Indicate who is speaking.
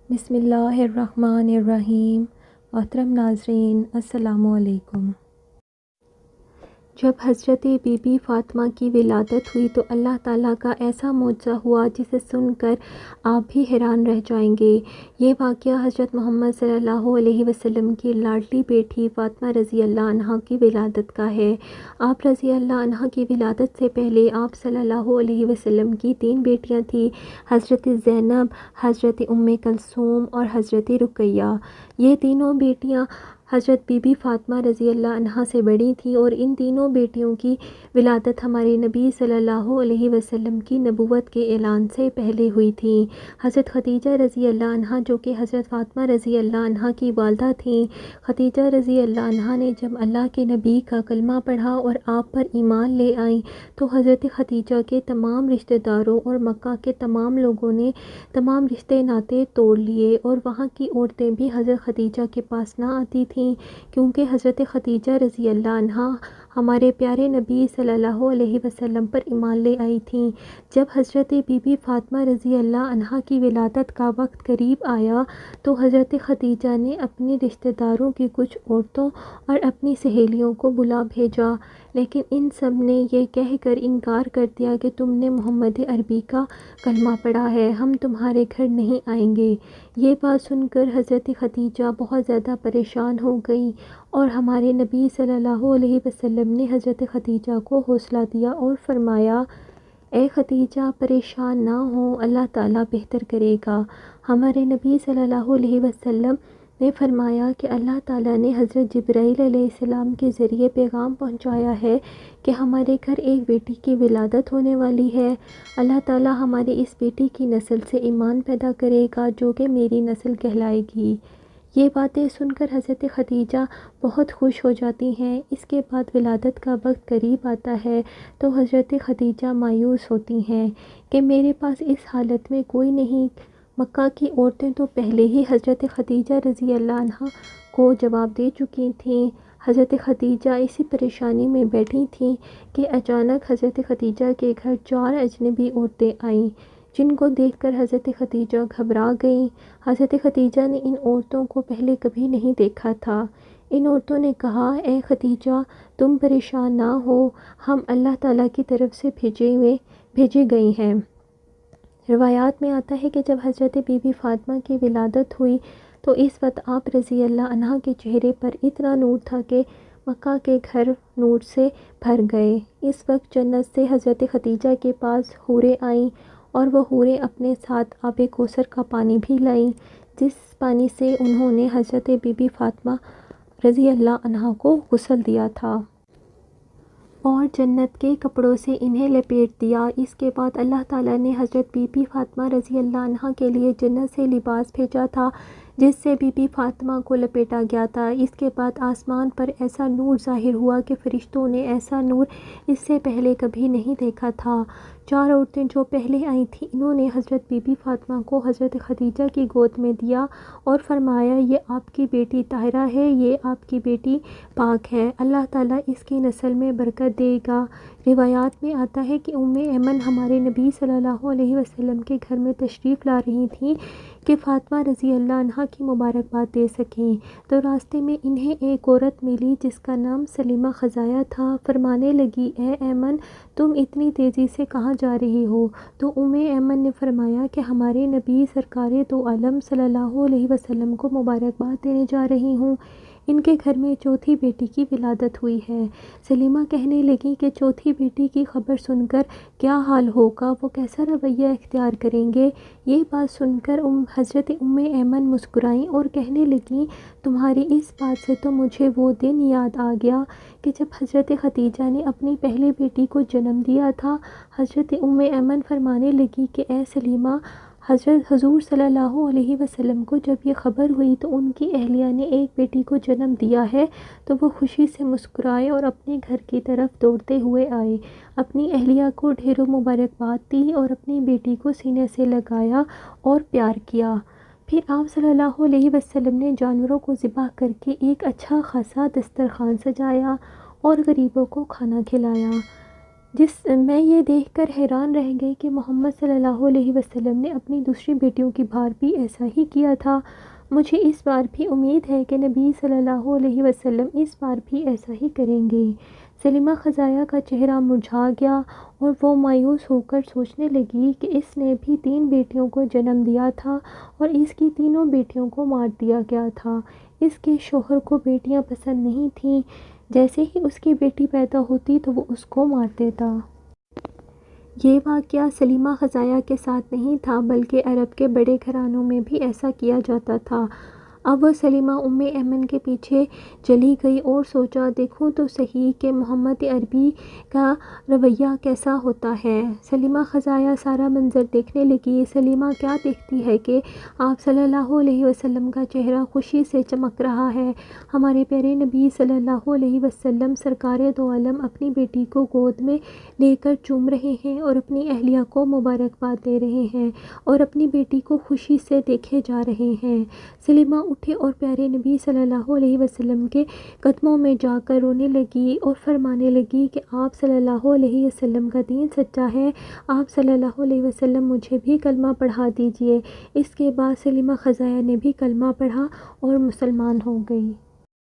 Speaker 1: بسم اللہ الرحمن الرحیم۔ محترم ناظرین السلام علیکم۔ جب حضرت بی بی فاطمہ کی ولادت ہوئی تو اللہ تعالیٰ کا ایسا معجزہ ہوا جسے سن کر آپ بھی حیران رہ جائیں گے۔ یہ واقعہ حضرت محمد صلی اللہ علیہ وسلم کی لاڈلی بیٹی فاطمہ رضی اللہ عنہا کی ولادت کا ہے۔ آپ رضی اللہ عنہا کی ولادت سے پہلے آپ صلی اللہ علیہ وسلم کی 3 بیٹیاں تھیں، حضرت زینب، حضرت کلثوم اور حضرت رقیہ۔ یہ تینوں بیٹیاں حضرت بی بی فاطمہ رضی اللہ عنہا سے بڑی تھیں اور ان تینوں بیٹیوں کی ولادت ہمارے نبی صلی اللہ علیہ وسلم کی نبوت کے اعلان سے پہلے ہوئی تھی۔ حضرت خدیجہ رضی اللہ عنہا جو کہ حضرت فاطمہ رضی اللہ عنہا کی والدہ تھیں، خدیجہ رضی اللہ عنہا نے جب اللہ کے نبی کا کلمہ پڑھا اور آپ پر ایمان لے آئیں تو حضرت خدیجہ کے تمام رشتہ داروں اور مکہ کے تمام لوگوں نے تمام رشتے ناطے توڑ لیے اور وہاں کی عورتیں بھی حضرت خدیجہ کے پاس نہ آتی تھیں، کیونکہ حضرت خدیجہ رضی اللہ عنہا ہمارے پیارے نبی صلی اللہ علیہ وسلم پر ایمان لے آئی تھیں۔ جب حضرت بی بی فاطمہ رضی اللہ عنہا کی ولادت کا وقت قریب آیا تو حضرت خدیجہ نے اپنے رشتہ داروں کی کچھ عورتوں اور اپنی سہیلیوں کو بلا بھیجا، لیکن ان سب نے یہ کہہ کر انکار کر دیا کہ تم نے محمد عربی کا کلمہ پڑھا ہے، ہم تمہارے گھر نہیں آئیں گے۔ یہ بات سن کر حضرت خدیجہ بہت زیادہ پریشان ہو گئی اور ہمارے نبی صلی اللہ علیہ وسلم نے حضرت خدیجہ کو حوصلہ دیا اور فرمایا، اے خدیجہ پریشان نہ ہو، اللہ تعالیٰ بہتر کرے گا۔ ہمارے نبی صلی اللہ علیہ وسلم نے فرمایا کہ اللہ تعالیٰ نے حضرت جبرائیل علیہ السلام کے ذریعے پیغام پہنچایا ہے کہ ہمارے گھر ایک بیٹی کی ولادت ہونے والی ہے، اللہ تعالیٰ ہماری اس بیٹی کی نسل سے ایمان پیدا کرے گا جو کہ میری نسل کہلائے گی۔ یہ باتیں سن کر حضرت خدیجہ بہت خوش ہو جاتی ہیں۔ اس کے بعد ولادت کا وقت قریب آتا ہے تو حضرت خدیجہ مایوس ہوتی ہیں کہ میرے پاس اس حالت میں کوئی نہیں۔ مکہ کی عورتیں تو پہلے ہی حضرت خدیجہ رضی اللہ عنہا کو جواب دے چکی تھیں۔ حضرت خدیجہ اسی پریشانی میں بیٹھی تھیں کہ اچانک حضرت خدیجہ کے گھر 4 اجنبی عورتیں آئیں، جن کو دیکھ کر حضرت خدیجہ گھبرا گئیں۔ حضرت خدیجہ نے ان عورتوں کو پہلے کبھی نہیں دیکھا تھا۔ ان عورتوں نے کہا، اے خدیجہ تم پریشان نہ ہو، ہم اللہ تعالیٰ کی طرف سے بھیجی گئی ہیں۔ روایات میں آتا ہے کہ جب حضرت بی بی فاطمہ کی ولادت ہوئی تو اس وقت آپ رضی اللہ عنہا کے چہرے پر اتنا نور تھا کہ مکہ کے گھر نور سے بھر گئے۔ اس وقت جنت سے حضرت خدیجہ کے پاس حوریں آئیں اور وہ حوریں اپنے ساتھ آب کوثر کا پانی بھی لائیں، جس پانی سے انہوں نے حضرت بی بی فاطمہ رضی اللہ عنہا کو غسل دیا تھا اور جنت کے کپڑوں سے انہیں لپیٹ دیا۔ اس کے بعد اللہ تعالیٰ نے حضرت بی بی فاطمہ رضی اللہ عنہا کے لیے جنت سے لباس بھیجا تھا جس سے بی بی فاطمہ کو لپیٹا گیا تھا۔ اس کے بعد آسمان پر ایسا نور ظاہر ہوا کہ فرشتوں نے ایسا نور اس سے پہلے کبھی نہیں دیکھا تھا۔ 4 عورتیں جو پہلے آئی تھیں انہوں نے حضرت بی بی فاطمہ کو حضرت خدیجہ کی گود میں دیا اور فرمایا، یہ آپ کی بیٹی طاہرہ ہے، یہ آپ کی بیٹی پاک ہے، اللہ تعالیٰ اس کی نسل میں برکت دے گا۔ روایات میں آتا ہے کہ ایمن ہمارے نبی صلی اللہ علیہ وسلم کے گھر میں تشریف لا رہی تھیں کہ فاطمہ رضی اللہ عنہا کی مبارکباد دے سکیں، تو راستے میں انہیں ایک عورت ملی جس کا نام سلیمہ خزاعہ تھا۔ فرمانے لگی، اے ایمن تم اتنی تیزی سے کہاں جا رہی ہو؟ تو ایمن نے فرمایا کہ ہمارے نبی سرکار دو عالم صلی اللہ علیہ وسلم کو مبارکباد دینے جا رہی ہوں، ان کے گھر میں چوتھی بیٹی کی ولادت ہوئی ہے۔ سلیمہ کہنے لگی کہ چوتھی بیٹی کی خبر سن کر کیا حال ہوگا، وہ کیسا رویہ اختیار کریں گے؟ یہ بات سن کر حضرت ایمن مسکرائیں اور کہنے لگیں، تمہاری اس بات سے تو مجھے وہ دن یاد آ گیا کہ جب حضرت خدیجہ نے اپنی پہلی بیٹی کو جنم دیا تھا۔ حضرت ایمن فرمانے لگی کہ اے سلیمہ، حضور صلی اللہ علیہ وسلم کو جب یہ خبر ہوئی تو ان کی اہلیہ نے ایک بیٹی کو جنم دیا ہے تو وہ خوشی سے مسکرائے اور اپنے گھر کی طرف دوڑتے ہوئے آئے، اپنی اہلیہ کو ڈھیروں مبارکباد دی اور اپنی بیٹی کو سینے سے لگایا اور پیار کیا۔ پھر آپ صلی اللہ علیہ وسلم نے جانوروں کو ذبح کر کے ایک اچھا خاصا دسترخوان سجایا اور غریبوں کو کھانا کھلایا۔ میں یہ دیکھ کر حیران رہ گئی کہ محمد صلی اللہ علیہ وسلم نے اپنی دوسری بیٹیوں کی بار بھی ایسا ہی کیا تھا۔ مجھے اس بار بھی امید ہے کہ نبی صلی اللہ علیہ وسلم اس بار بھی ایسا ہی کریں گے۔ سلیمہ خزایا کا چہرہ مرجھا گیا اور وہ مایوس ہو کر سوچنے لگی کہ اس نے بھی 3 بیٹیوں کو جنم دیا تھا اور اس کی تینوں بیٹیوں کو مار دیا گیا تھا۔ اس کے شوہر کو بیٹیاں پسند نہیں تھیں، جیسے ہی اس کی بیٹی پیدا ہوتی تو وہ اس کو مار دیتا۔ یہ واقعہ سلیمہ خزایا کے ساتھ نہیں تھا بلکہ عرب کے بڑے گھرانوں میں بھی ایسا کیا جاتا تھا۔ اب وہ سلیمہ ایمن کے پیچھے چلی گئی اور سوچا دیکھوں تو صحیح کہ محمد عربی کا رویہ کیسا ہوتا ہے۔ سلیمہ خزایا سارا منظر دیکھنے لگی۔ سلیمہ کیا دیکھتی ہے کہ آپ صلی اللہ علیہ وسلم کا چہرہ خوشی سے چمک رہا ہے۔ ہمارے پیارے نبی صلی اللہ علیہ وسلم سرکار دو عالم اپنی بیٹی کو گود میں لے کر چوم رہے ہیں اور اپنی اہلیہ کو مبارکباد دے رہے ہیں اور اپنی بیٹی کو خوشی سے دیکھے جا رہے ہیں۔ سلیمہ اٹھی اور پیارے نبی صلی اللہ علیہ وسلم کے قدموں میں جا کر رونے لگی اور فرمانے لگی کہ آپ صلی اللہ علیہ وسلم کا دین سچا ہے، آپ صلی اللہ علیہ وسلم مجھے بھی کلمہ پڑھا دیجئے۔ اس کے بعد سلیمہ خزایا نے بھی کلمہ پڑھا اور مسلمان ہو گئی۔